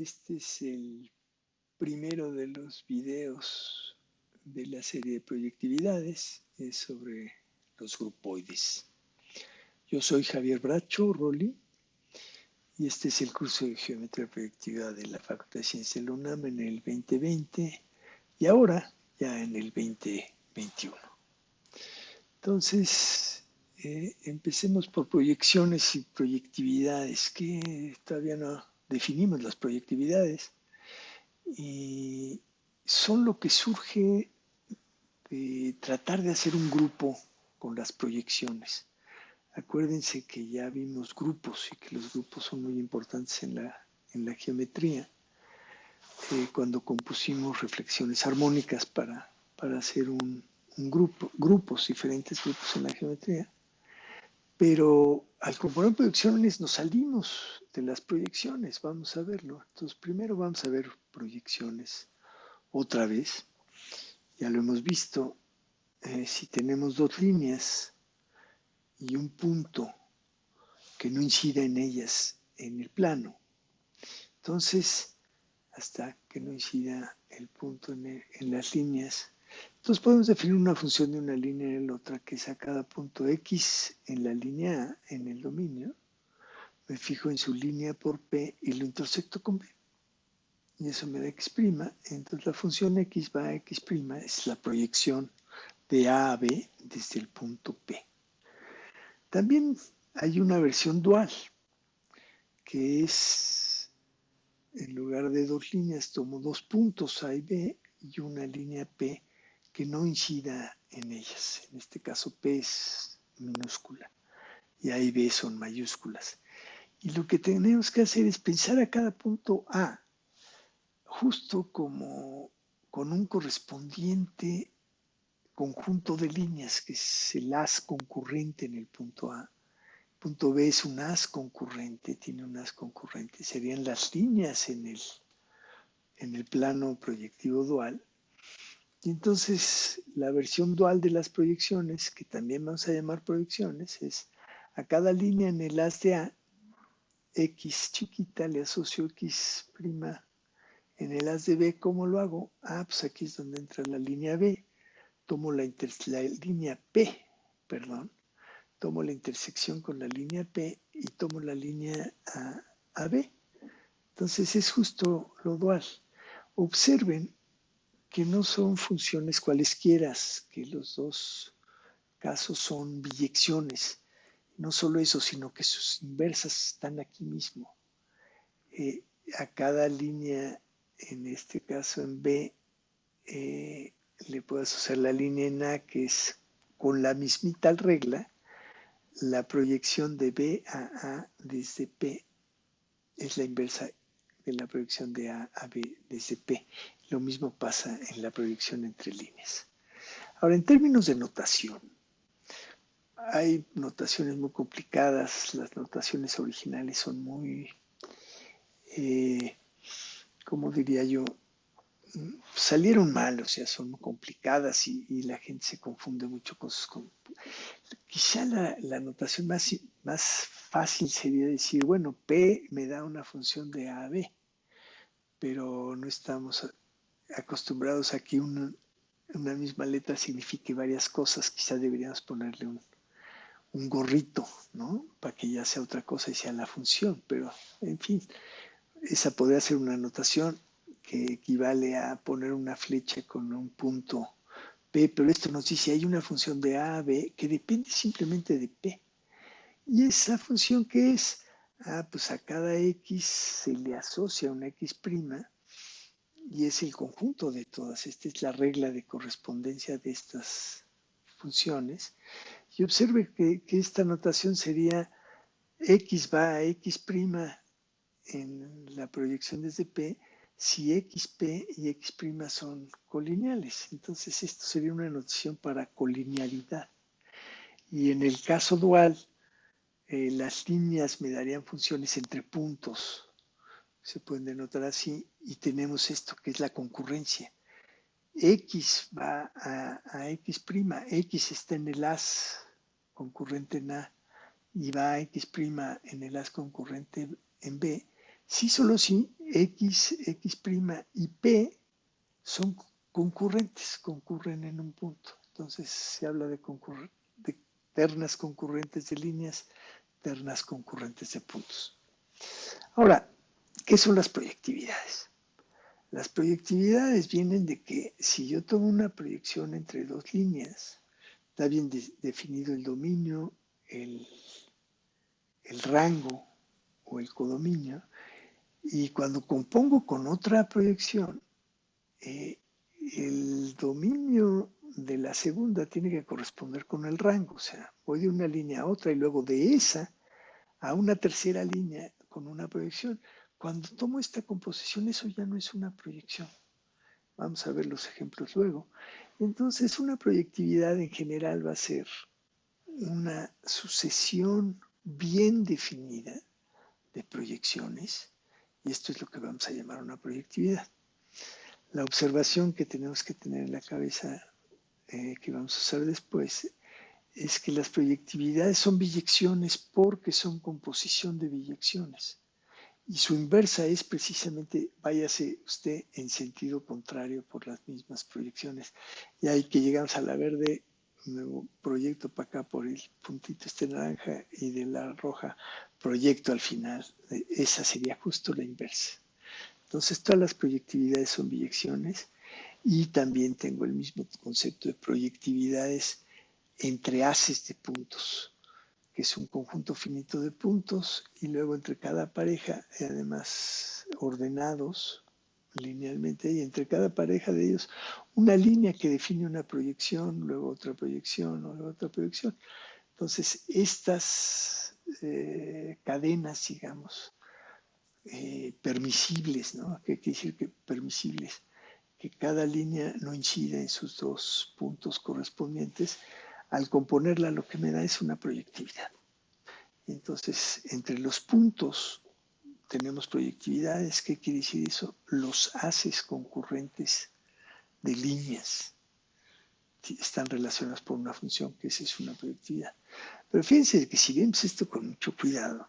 Este es el primero de los videos de la serie de proyectividades, es sobre los grupoides. Yo soy Javier Bracho Rolli y este es el curso de Geometría Proyectiva de la Facultad de Ciencias de la UNAM en el 2020 y ahora ya en el 2021. Entonces, empecemos por proyecciones y proyectividades, que todavía no definimos las proyectividades. Y son lo que surge de tratar de hacer un grupo con las proyecciones. Acuérdense que ya vimos grupos y que los grupos son muy importantes en la geometría, cuando compusimos reflexiones armónicas para hacer un grupo, diferentes grupos en la geometría. Pero al componer proyecciones nos salimos de las proyecciones, vamos a verlo. Entonces primero vamos a ver proyecciones otra vez. Ya lo hemos visto, si tenemos dos líneas y un punto que no incida en ellas en el plano, entonces hasta que no incida el punto en las líneas, entonces podemos definir una función de una línea en la otra, que es a cada punto X en la línea A, en el dominio, me fijo en su línea por P y lo intersecto con B. Y eso me da X', entonces la función X va a X', es la proyección de A a B desde el punto P. También hay una versión dual, que es, en lugar de dos líneas, tomo dos puntos A y B y una línea P que no incida en ellas. En este caso P es minúscula y A y B son mayúsculas. Y lo que tenemos que hacer es pensar a cada punto A justo como con un correspondiente conjunto de líneas, que es el haz concurrente en el punto A. El punto B es un haz concurrente, tiene un haz concurrente, serían las líneas en el plano proyectivo dual. Y entonces la versión dual de las proyecciones, que también vamos a llamar proyecciones, es a cada línea en el haz de A, X chiquita le asocio X' en el haz de B. ¿Cómo lo hago? Pues aquí es donde entra la línea B. Tomo la línea P, tomo la intersección con la línea P y tomo la línea AB. Entonces es justo lo dual. Observen que no son funciones cualesquiera, que los dos casos son biyecciones. No solo eso, sino que sus inversas están aquí mismo. A cada línea, en este caso en B, le puedo asociar la línea en A, que es con la mismita regla, la proyección de B a A desde P es la inversa de la proyección de A a B desde P. Lo mismo pasa en la proyección entre líneas. Ahora, en términos de notación, hay notaciones muy complicadas. Las notaciones originales son muy, ¿cómo diría yo? Salieron mal, o sea, son complicadas y la gente se confunde mucho con sus... Quizá la notación más fácil sería decir, bueno, P me da una función de A a B, pero no estamos acostumbrados a que una misma letra signifique varias cosas. Quizá deberíamos ponerle un gorrito, ¿no? Para que ya sea otra cosa y sea la función, pero en fin, esa podría ser una notación que equivale a poner una flecha con un punto P, pero esto nos dice hay una función de A a B que depende simplemente de P. ¿Y esa función qué es? Pues a cada X se le asocia una X' y es el conjunto de todas. Esta es la regla de correspondencia de estas funciones. Y observe que esta notación sería X va a X' en la proyección desde P si XP y X' son colineales. Entonces esto sería una notación para colinealidad. Y en el caso dual, las líneas me darían funciones entre puntos. Se pueden denotar así y tenemos esto que es la concurrencia. X va a X', X está en el haz concurrente en A y va a X' en el haz concurrente en B, sí, solo sí, X, X' y P son concurrentes, concurren en un punto. Entonces se habla de ternas concurrentes de líneas, ternas concurrentes de puntos. Ahora, ¿qué son las proyectividades? Las proyectividades vienen de que si yo tomo una proyección entre dos líneas, está bien definido el dominio, el rango o el codominio, y cuando compongo con otra proyección, el dominio de la segunda tiene que corresponder con el rango, o sea, voy de una línea a otra y luego de esa a una tercera línea con una proyección. Cuando tomo esta composición, eso ya no es una proyección. Vamos a ver los ejemplos luego. Entonces, una proyectividad en general va a ser una sucesión bien definida de proyecciones, y esto es lo que vamos a llamar una proyectividad. La observación que tenemos que tener en la cabeza, que vamos a usar después, es que las proyectividades son biyecciones porque son composición de biyecciones. Y su inversa es precisamente, váyase usted en sentido contrario por las mismas proyecciones. Y ahí que llegamos a la verde, nuevo proyecto para acá por el puntito este naranja y de la roja proyecto al final. Esa sería justo la inversa. Entonces todas las proyectividades son biyecciones y también tengo el mismo concepto de proyectividades entre haces de puntos, que es un conjunto finito de puntos, y luego entre cada pareja, además ordenados linealmente, y entre cada pareja de ellos una línea que define una proyección, luego otra proyección, luego otra proyección. Entonces, estas cadenas, digamos, permisibles, ¿no? ¿Qué quiere decir que permisibles? Que cada línea no incida en sus dos puntos correspondientes. Al componerla, lo que me da es una proyectividad. Entonces, entre los puntos tenemos proyectividades. ¿Qué quiere decir eso? Los haces concurrentes de líneas están relacionadas por una función, que esa es una proyectividad. Pero fíjense que si vemos esto con mucho cuidado,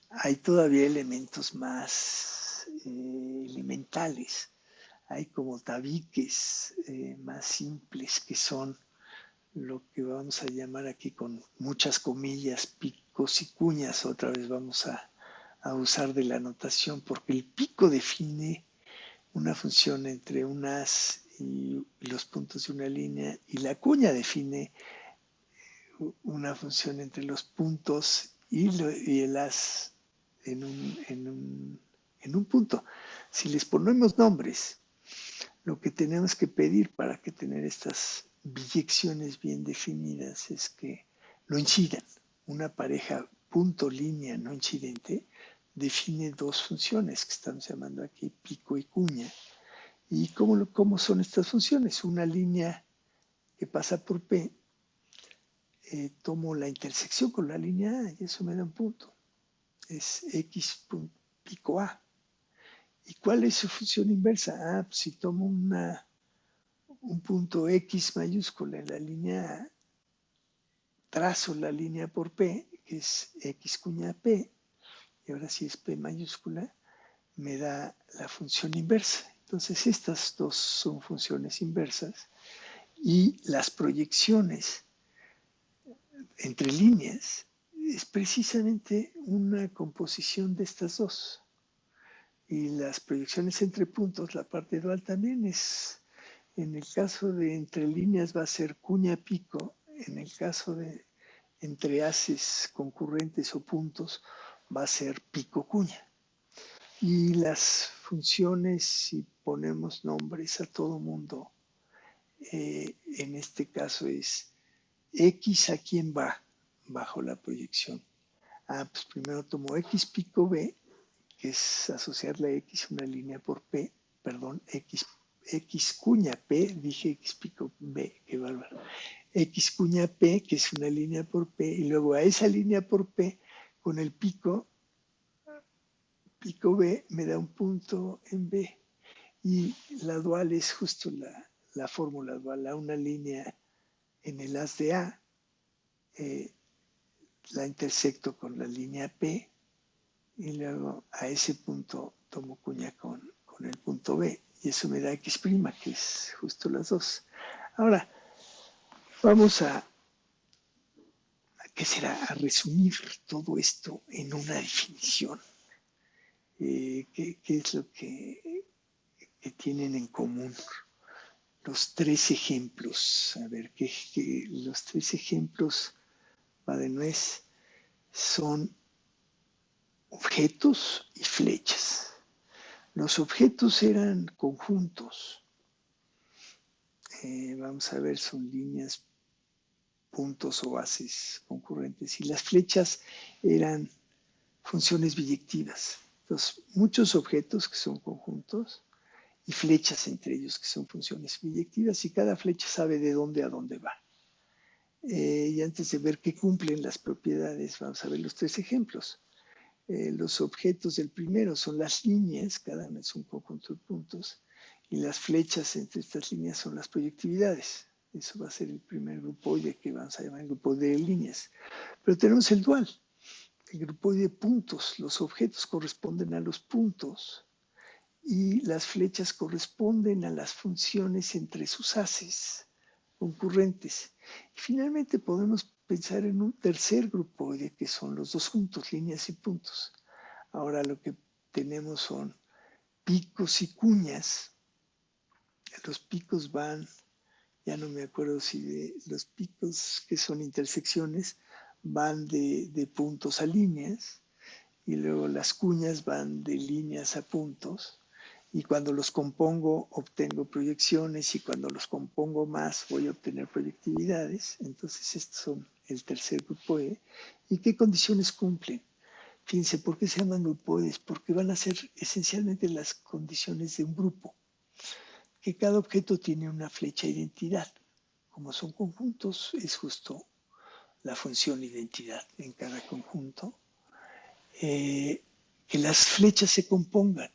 hay todavía elementos más elementales. Hay como tabiques más simples que son lo que vamos a llamar aquí con muchas comillas, picos y cuñas. Otra vez vamos a usar de la notación porque el pico define una función entre un as y los puntos de una línea y la cuña define una función entre los puntos y el as en un punto. Si les ponemos nombres, lo que tenemos que pedir para que tener estas biyecciones bien definidas es que no incidan. Una pareja punto-línea no incidente define dos funciones que estamos llamando aquí pico y cuña. ¿Y cómo son estas funciones? Una línea que pasa por P, tomo la intersección con la línea A y eso me da un punto. Es X pico A. ¿Y cuál es su función inversa? Ah, pues si tomo un punto X mayúscula en la línea A, trazo la línea por P, que es X cuña P, y ahora si es P mayúscula, me da la función inversa. Entonces estas dos son funciones inversas y las proyecciones entre líneas es precisamente una composición de estas dos. Y las proyecciones entre puntos, la parte dual también es, en el caso de entre líneas va a ser cuña pico, en el caso de entre haces concurrentes o puntos va a ser pico cuña. Y las funciones, si ponemos nombres a todo mundo, en este caso es X a quién va bajo la proyección. Ah, pues primero tomo X pico B, que es asociarle a X una línea por P, perdón, X cuña P, dije X pico B, qué bárbaro. X cuña P, que es una línea por P, y luego a esa línea por P, con el pico B, me da un punto en B. Y la dual es justo la fórmula dual, a una línea en el haz de A, la intersecto con la línea P, y luego a ese punto tomo cuña con el punto B, y eso me da X', que es justo las dos. Ahora, vamos ¿qué será? A resumir todo esto en una definición. ¿Qué es lo que tienen en común los tres ejemplos? A ver, los tres ejemplos, va de nuez, son objetos y flechas. Los objetos eran conjuntos. Vamos a ver, son líneas, puntos o bases concurrentes. Y las flechas eran funciones biyectivas. Entonces, muchos objetos que son conjuntos y flechas entre ellos que son funciones biyectivas, y cada flecha sabe de dónde a dónde va. Y antes de ver qué cumplen las propiedades, vamos a ver los tres ejemplos. Los objetos del primero son las líneas, cada una es un conjunto de puntos, y las flechas entre estas líneas son las proyectividades. Eso va a ser el primer grupoide que vamos a llamar el grupoide de líneas. Pero tenemos el dual, el grupoide de puntos. Los objetos corresponden a los puntos y las flechas corresponden a las funciones entre sus haces concurrentes. Y finalmente podemos pensar en un tercer grupoide, que son los dos juntos, líneas y puntos. Ahora lo que tenemos son picos y cuñas. Los picos van, ya no me acuerdo si de los picos que son intersecciones, van de puntos a líneas, y luego las cuñas van de líneas a puntos, y cuando los compongo obtengo proyecciones, y cuando los compongo más voy a obtener proyectividades. Entonces estos son el tercer grupoide. ¿Y qué condiciones cumplen? Fíjense, ¿por qué se llaman grupoides? Porque van a ser esencialmente las condiciones de un grupo. Que cada objeto tiene una flecha identidad. Como son conjuntos, es justo la función identidad en cada conjunto. Que las flechas se compongan.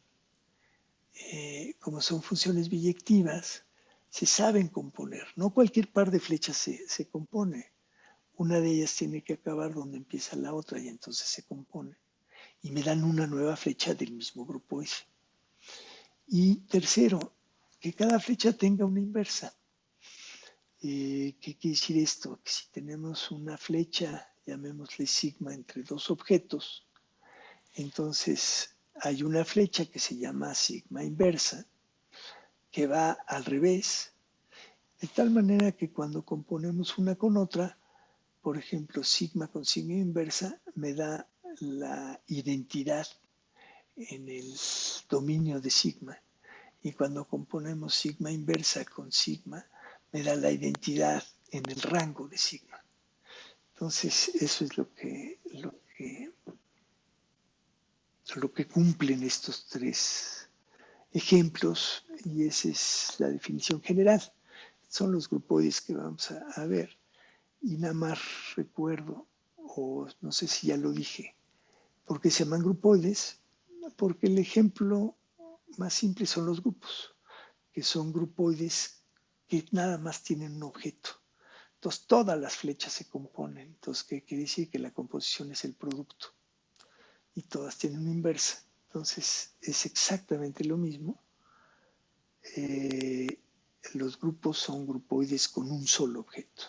Como son funciones biyectivas, se saben componer. No cualquier par de flechas se compone. Una de ellas tiene que acabar donde empieza la otra y entonces se compone. Y me dan una nueva flecha del mismo grupo ese. Y tercero, que cada flecha tenga una inversa. ¿Qué quiere decir esto? Que si tenemos una flecha, llamémosle sigma, entre dos objetos, entonces hay una flecha que se llama sigma inversa, que va al revés, de tal manera que cuando componemos una con otra, por ejemplo, sigma con sigma inversa, me da la identidad en el dominio de sigma. Y cuando componemos sigma inversa con sigma, me da la identidad en el rango de sigma. Entonces, eso es lo que cumplen estos tres ejemplos, y esa es la definición general. Son los grupoides que vamos a ver. Y nada más recuerdo, o no sé si ya lo dije, ¿por qué se llaman grupoides? Porque el ejemplo más simple son los grupos, que son grupoides que nada más tienen un objeto. Entonces todas las flechas se componen. Entonces, ¿qué quiere decir? Que la composición es el producto y todas tienen una inversa. Entonces es exactamente lo mismo. Los grupos son grupoides con un solo objeto.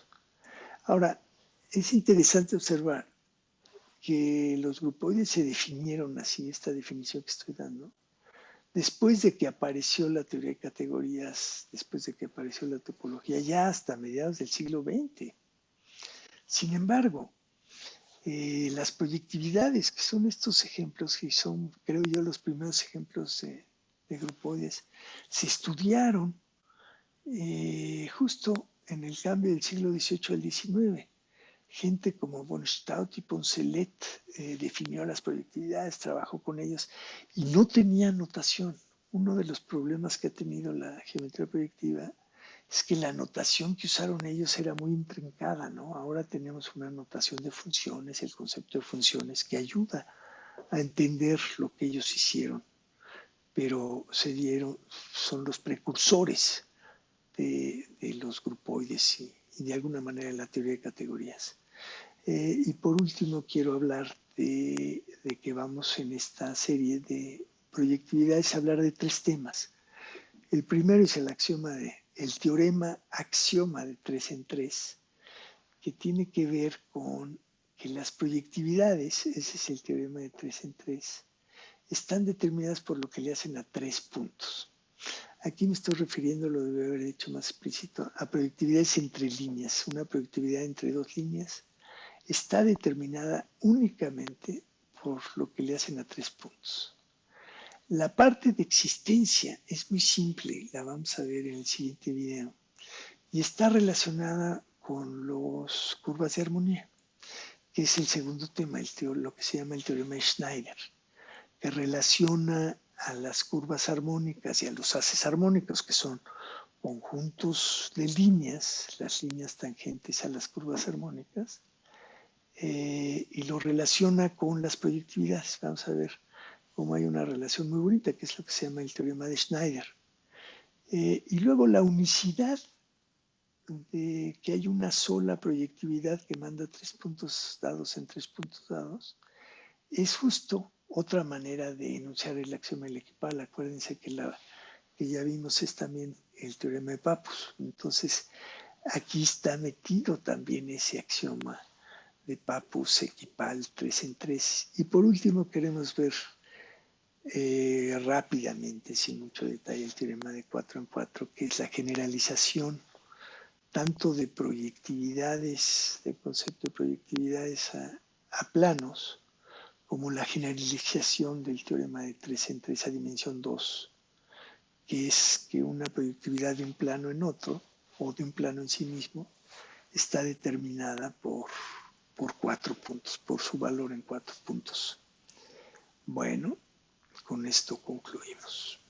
Ahora, es interesante observar que los grupoides se definieron así, esta definición que estoy dando, después de que apareció la teoría de categorías, después de que apareció la topología, ya hasta mediados del siglo XX. Sin embargo, las proyectividades, que son estos ejemplos, que son, creo yo, los primeros ejemplos de grupoides, se estudiaron justo en el cambio del siglo XVIII al XIX. Gente como von Staudt y Poncelet definió las proyectividades, trabajó con ellos y no tenía notación. Uno de los problemas que ha tenido la geometría proyectiva es que la notación que usaron ellos era muy intrincada, ¿no? Ahora tenemos una notación de funciones, el concepto de funciones, que ayuda a entender lo que ellos hicieron, pero son los precursores de los grupoides y de alguna manera de la teoría de categorías. Y por último quiero hablar de que vamos en esta serie de proyectividades a hablar de 3 temas. El primero es el teorema axioma de 3 en 3, que tiene que ver con que las proyectividades, ese es el teorema de 3 en 3, están determinadas por lo que le hacen a 3 puntos. Aquí me estoy refiriendo, lo debe haber dicho más explícito, a proyectividades entre líneas. Una proyectividad entre 2 líneas está determinada únicamente por lo que le hacen a 3 puntos. La parte de existencia es muy simple, la vamos a ver en el siguiente video, y está relacionada con las curvas de armonía, que es el segundo tema, lo que se llama el teorema de Schneider, que relaciona a las curvas armónicas y a los haces armónicos, que son conjuntos de líneas, las líneas tangentes a las curvas armónicas, y lo relaciona con las proyectividades. Vamos a ver cómo hay una relación muy bonita, que es lo que se llama el teorema de Schneider. Y luego la unicidad de que hay una sola proyectividad que manda 3 puntos dados en 3 puntos dados, es justo otra manera de enunciar el axioma elequipal. Acuérdense que ya vimos es también el teorema de Pappus. Entonces, aquí está metido también ese axioma de Pappus equipal 3 en 3. Y por último queremos ver rápidamente, sin mucho detalle, el teorema de 4 en 4, que es la generalización tanto de proyectividades, del concepto de proyectividades a planos, como la generalización del teorema de 3 en 3 a dimensión 2, que es que una proyectividad de un plano en otro, o de un plano en sí mismo, está determinada por 4 puntos, por su valor en 4 puntos. Bueno, con esto concluimos.